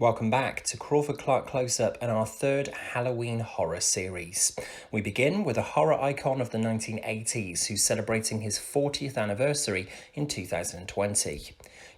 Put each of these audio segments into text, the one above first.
Welcome back to Crawford-Clark Close-Up and our third Halloween horror series. We begin with a horror icon of the 1980s who's celebrating his 40th anniversary in 2020.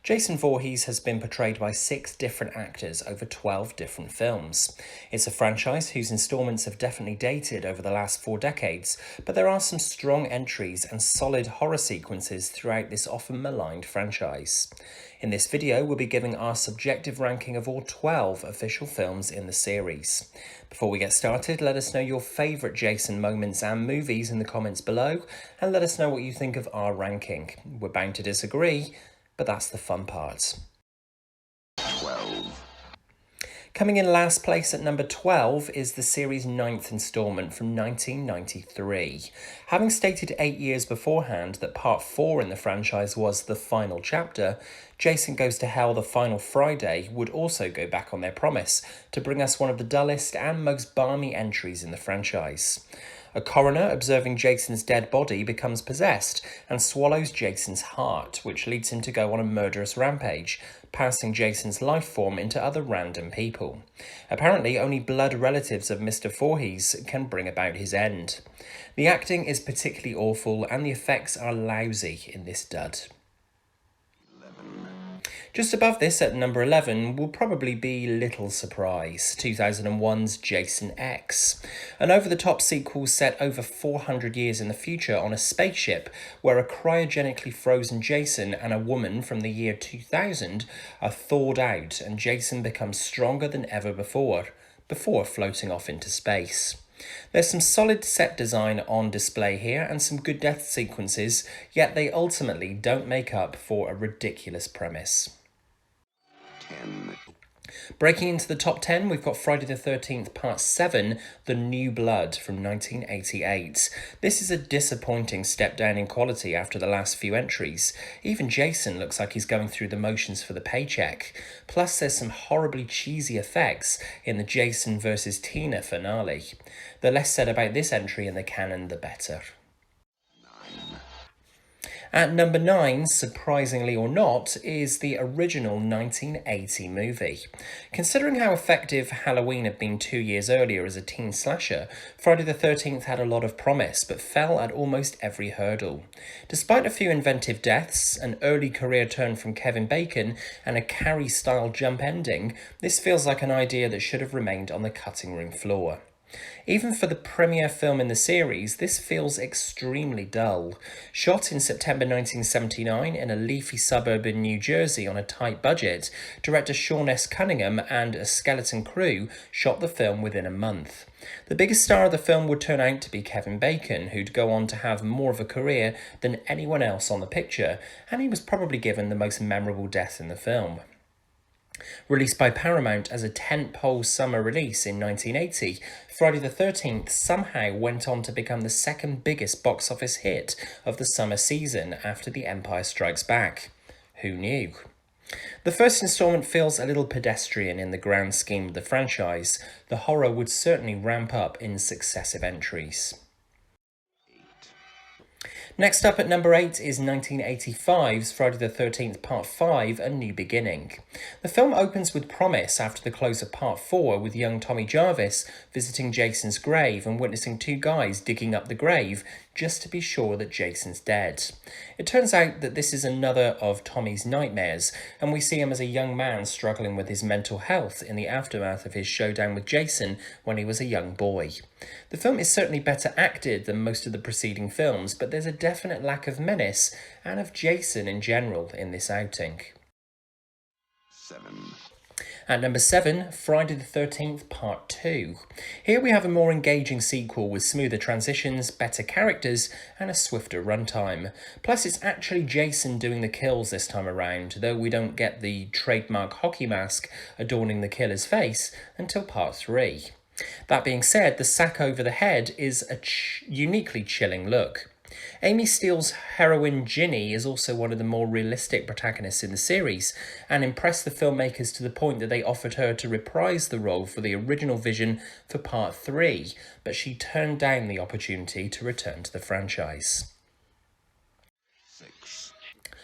Jason Voorhees has been portrayed by 6 different actors over 12 different films. It's a franchise whose installments have definitely dated over the last 4 decades, but there are some strong entries and solid horror sequences throughout this often maligned franchise. In this video, we'll be giving our subjective ranking of all 12 official films in the series. Before we get started, let us know your favourite Jason moments and movies in the comments below, and let us know what you think of our ranking. We're bound to disagree, but that's the fun part. 12. Coming in last place at number 12 is the series' 9th instalment from 1993. Having stated 8 years beforehand that part 4 in the franchise was the final chapter, Jason Goes to Hell the Final Friday would also go back on their promise to bring us one of the dullest and most balmy entries in the franchise. A coroner observing Jason's dead body becomes possessed and swallows Jason's heart, which leads him to go on a murderous rampage, passing Jason's life form into other random people. Apparently, only blood relatives of Mr. Voorhees can bring about his end. The acting is particularly awful and the effects are lousy in this dud. Just above this at number 11 will probably be Little Surprise, 2001's Jason X, an over-the-top sequel set over 400 years in the future on a spaceship where a cryogenically frozen Jason and a woman from the year 2000 are thawed out and Jason becomes stronger than ever before floating off into space. There's some solid set design on display here and some good death sequences, yet they ultimately don't make up for a ridiculous premise. 10. Breaking into the top 10, we've got Friday the 13th Part 7, The New Blood from 1988. This is a disappointing step down in quality after the last few entries. Even Jason looks like he's going through the motions for the paycheck. Plus there's some horribly cheesy effects in the Jason vs. Tina finale. The less said about this entry in the canon, the better. At number 9, surprisingly or not, is the original 1980 movie. Considering how effective Halloween had been 2 years earlier as a teen slasher, Friday the 13th had a lot of promise but fell at almost every hurdle. Despite a few inventive deaths, an early career turn from Kevin Bacon, and a Carrie-style jump ending, this feels like an idea that should have remained on the cutting room floor. Even for the premiere film in the series, this feels extremely dull. Shot in September 1979 in a leafy suburb in New Jersey on a tight budget, director Sean S. Cunningham and a skeleton crew shot the film within a month. The biggest star of the film would turn out to be Kevin Bacon, who'd go on to have more of a career than anyone else on the picture, and he was probably given the most memorable death in the film. Released by Paramount as a tentpole summer release in 1980, Friday the 13th somehow went on to become the second biggest box office hit of the summer season after The Empire Strikes Back. Who knew? The first installment feels a little pedestrian in the grand scheme of the franchise. The horror would certainly ramp up in successive entries. Next up at number 8 is 1985's Friday the 13th Part 5, A New Beginning. The film opens with promise after the close of Part 4 with young Tommy Jarvis visiting Jason's grave and witnessing 2 guys digging up the grave just to be sure that Jason's dead. It turns out that this is another of Tommy's nightmares, and we see him as a young man struggling with his mental health in the aftermath of his showdown with Jason when he was a young boy. The film is certainly better acted than most of the preceding films, but there's a definite lack of menace and of Jason in general in this outing. 7. At number 7, Friday the 13th Part 2. Here we have a more engaging sequel with smoother transitions, better characters, and a swifter runtime. Plus it's actually Jason doing the kills this time around, though we don't get the trademark hockey mask adorning the killer's face until Part 3. That being said, the sack over the head is a uniquely chilling look. Amy Steele's heroine Ginny is also one of the more realistic protagonists in the series, and impressed the filmmakers to the point that they offered her to reprise the role for the original vision for Part 3, but she turned down the opportunity to return to the franchise.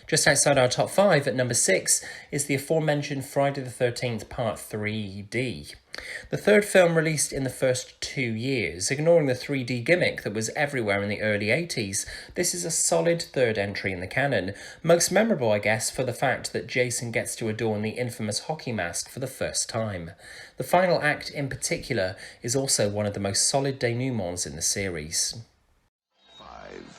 Just outside our top 5 at number 6 is the aforementioned Friday the 13th Part 3D. The third film released in the first 2 years, ignoring the 3D gimmick that was everywhere in the early 80s, this is a solid third entry in the canon, most memorable I guess for the fact that Jason gets to adorn the infamous hockey mask for the first time. The final act in particular is also one of the most solid denouements in the series. 5,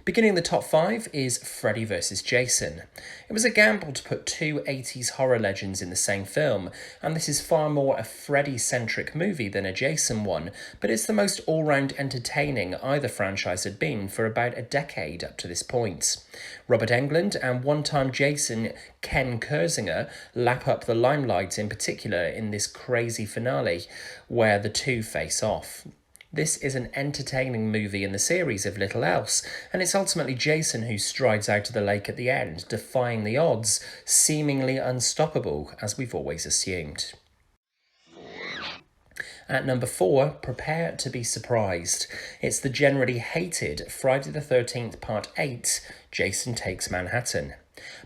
Beginning the top 5 is Freddy vs. Jason. It was a gamble to put two 80s horror legends in the same film, and this is far more a Freddy-centric movie than a Jason one, but it's the most all-round entertaining either franchise had been for about a decade up to this point. Robert Englund and one-time Jason Ken Kersinger lap up the limelight in particular in this crazy finale, where the two face off. This is an entertaining movie in the series, if little else, and it's ultimately Jason who strides out of the lake at the end, defying the odds, seemingly unstoppable, as we've always assumed. At number 4, prepare to be surprised. It's the generally hated Friday the 13th Part 8, Jason Takes Manhattan.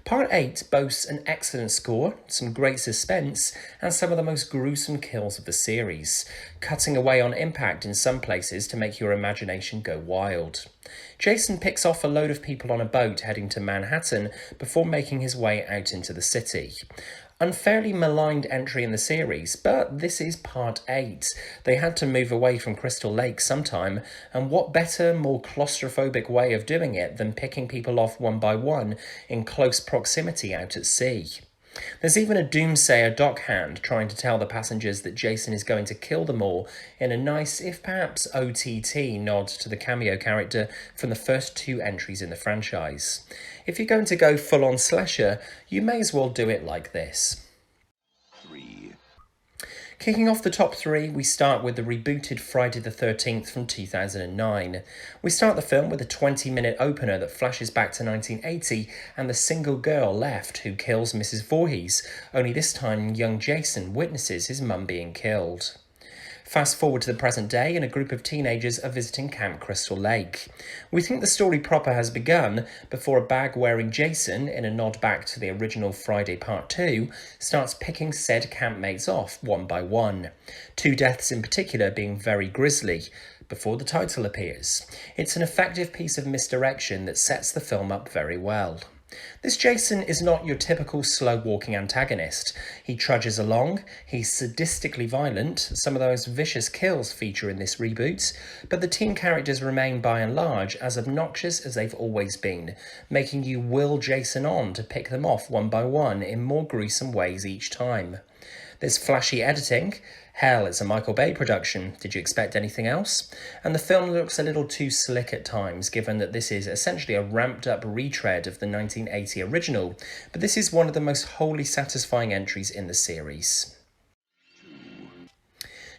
Part 8 boasts an excellent score, some great suspense, and some of the most gruesome kills of the series, cutting away on impact in some places to make your imagination go wild. Jason picks off a load of people on a boat heading to Manhattan before making his way out into the city. Unfairly maligned entry in the series, but this is Part 8. They had to move away from Crystal Lake sometime, and what better, more claustrophobic way of doing it than picking people off one by one in close proximity out at sea? There's even a doomsayer dockhand trying to tell the passengers that Jason is going to kill them all in a nice, if perhaps OTT, nod to the cameo character from the first 2 entries in the franchise. If you're going to go full-on slasher, you may as well do it like this. 3, Kicking off the top 3, we start with the rebooted Friday the 13th from 2009. We start the film with a 20-minute opener that flashes back to 1980 and the single girl left who kills Mrs. Voorhees, only this time young Jason witnesses his mum being killed. Fast forward to the present day and a group of teenagers are visiting Camp Crystal Lake. We think the story proper has begun before a bag-wearing Jason, in a nod back to the original Friday Part 2, starts picking said campmates off one by one. 2 deaths in particular being very grisly, before the title appears. It's an effective piece of misdirection that sets the film up very well. This Jason is not your typical slow-walking antagonist. He trudges along, he's sadistically violent, some of the most vicious kills feature in this reboot, but the teen characters remain by and large as obnoxious as they've always been, making you will Jason on to pick them off one by one in more gruesome ways each time. There's flashy editing. Hell, it's a Michael Bay production. Did you expect anything else? And the film looks a little too slick at times, given that this is essentially a ramped-up retread of the 1980 original, but this is one of the most wholly satisfying entries in the series.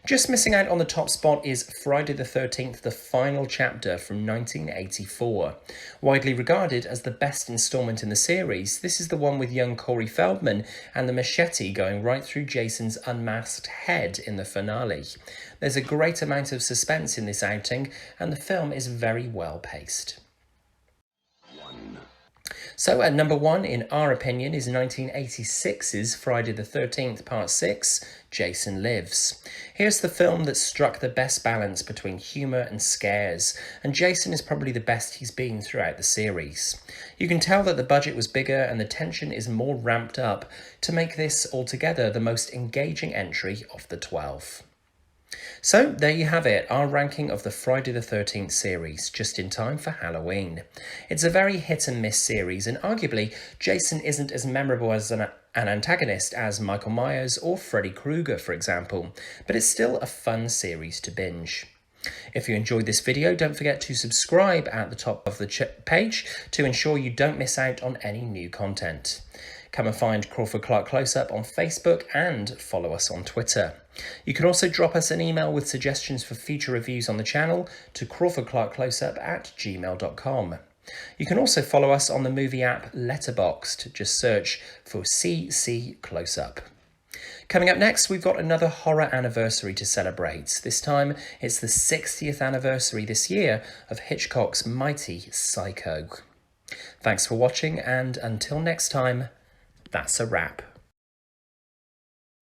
Just missing out on the top spot is Friday the 13th, the final chapter from 1984. Widely regarded as the best instalment in the series, this is the one with young Corey Feldman and the machete going right through Jason's unmasked head in the finale. There's a great amount of suspense in this outing, and the film is very well paced. 1, So at number 1, in our opinion, is 1986's Friday the 13th Part 6, Jason Lives. Here's the film that struck the best balance between humour and scares, and Jason is probably the best he's been throughout the series. You can tell that the budget was bigger and the tension is more ramped up to make this altogether the most engaging entry of the 12. So there you have it, our ranking of the Friday the 13th series, just in time for Halloween. It's a very hit and miss series, and arguably Jason isn't as memorable as an antagonist as Michael Myers or Freddy Krueger, for example, but it's still a fun series to binge. If you enjoyed this video, don't forget to subscribe at the top of the page to ensure you don't miss out on any new content. Come and find Crawford-Clark Close-Up on Facebook and follow us on Twitter. You can also drop us an email with suggestions for future reviews on the channel to crawfordclarkcloseup@gmail.com. You can also follow us on the movie app Letterboxd. Just search for CC Close-Up. Coming up next, we've got another horror anniversary to celebrate. This time, it's the 60th anniversary this year of Hitchcock's mighty Psycho. Thanks for watching, and until next time, that's a wrap.